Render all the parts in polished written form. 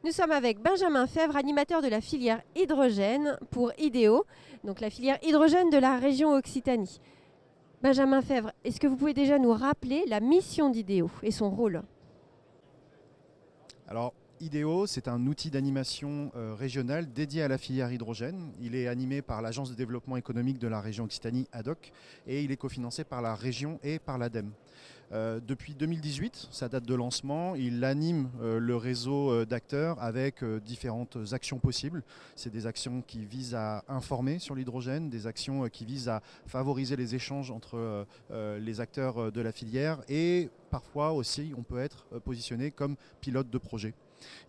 Nous sommes avec Benjamin Fèvre, animateur de la filière hydrogène pour IDEO, donc la filière hydrogène de la région Occitanie. Benjamin Fèvre, est-ce que vous pouvez déjà nous rappeler la mission d'IDEO et son rôle? Alors, IDEO, c'est un outil d'animation régional dédié à la filière hydrogène. Il est animé par l'Agence de développement économique de la région Occitanie, ADOC, et il est cofinancé par la région et par l'ADEME. Depuis 2018, sa date de lancement, il anime le réseau d'acteurs avec différentes actions possibles. C'est des actions qui visent à informer sur l'hydrogène, des actions qui visent à favoriser les échanges entre les acteurs de la filière et parfois aussi on peut être positionné comme pilote de projet.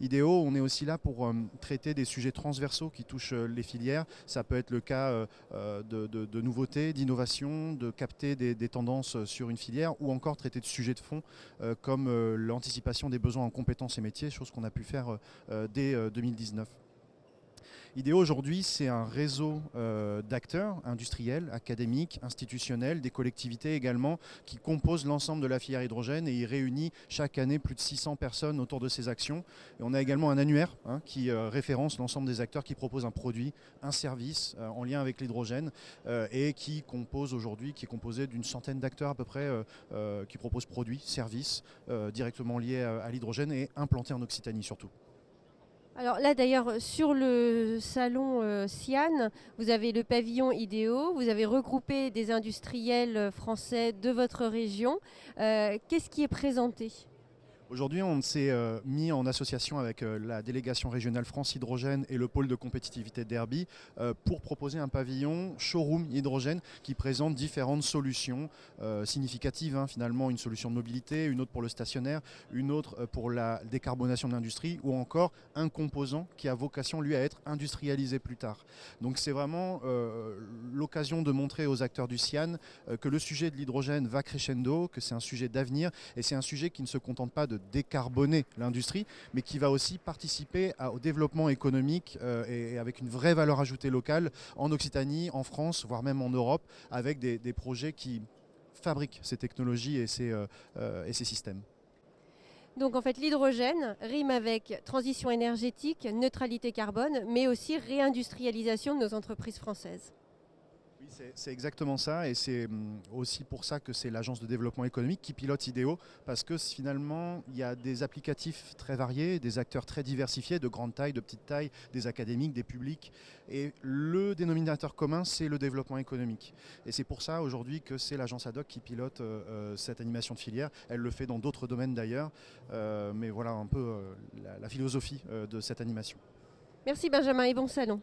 IDEO, on est aussi là pour traiter des sujets transversaux qui touchent les filières. Ça peut être le cas de nouveautés, d'innovations, de capter des tendances sur une filière ou encore traiter de sujets de fond comme l'anticipation des besoins en compétences et métiers, chose qu'on a pu faire dès 2019. IDEO aujourd'hui, c'est un réseau d'acteurs industriels, académiques, institutionnels, des collectivités également, qui composent l'ensemble de la filière hydrogène et il réunit chaque année plus de 600 personnes autour de ces actions. Et on a également un annuaire qui référence l'ensemble des acteurs qui proposent un produit, un service en lien avec l'hydrogène et qui compose aujourd'hui, qui est composé d'une centaine d'acteurs à peu près qui proposent produits, services directement liés à l'hydrogène et implantés en Occitanie surtout. Alors là d'ailleurs sur le salon Sian, vous avez le pavillon IDEO, vous avez regroupé des industriels français de votre région. Qu'est-ce qui est présenté? Aujourd'hui, on s'est mis en association avec la délégation régionale France Hydrogène et le pôle de compétitivité d'Herbie pour proposer un pavillon showroom hydrogène qui présente différentes solutions significatives. Finalement, une solution de mobilité, une autre pour le stationnaire, une autre pour la décarbonation de l'industrie ou encore un composant qui a vocation, lui, à être industrialisé plus tard. Donc c'est vraiment l'occasion de montrer aux acteurs du CIAN que le sujet de l'hydrogène va crescendo, que c'est un sujet d'avenir et c'est un sujet qui ne se contente pas de décarboner l'industrie, mais qui va aussi participer au développement économique et avec une vraie valeur ajoutée locale en Occitanie, en France, voire même en Europe, avec des projets qui fabriquent ces technologies et ces systèmes. Donc en fait l'hydrogène rime avec transition énergétique, neutralité carbone, mais aussi réindustrialisation de nos entreprises françaises. Oui, c'est exactement ça et c'est aussi pour ça que c'est l'agence de développement économique qui pilote IDEO parce que finalement il y a des applicatifs très variés, des acteurs très diversifiés, de grande taille, de petite taille, des académiques, des publics et le dénominateur commun c'est le développement économique et c'est pour ça aujourd'hui que c'est l'agence ADOC qui pilote cette animation de filière. Elle le fait dans d'autres domaines d'ailleurs mais voilà un peu la philosophie de cette animation. Merci Benjamin et bon salon.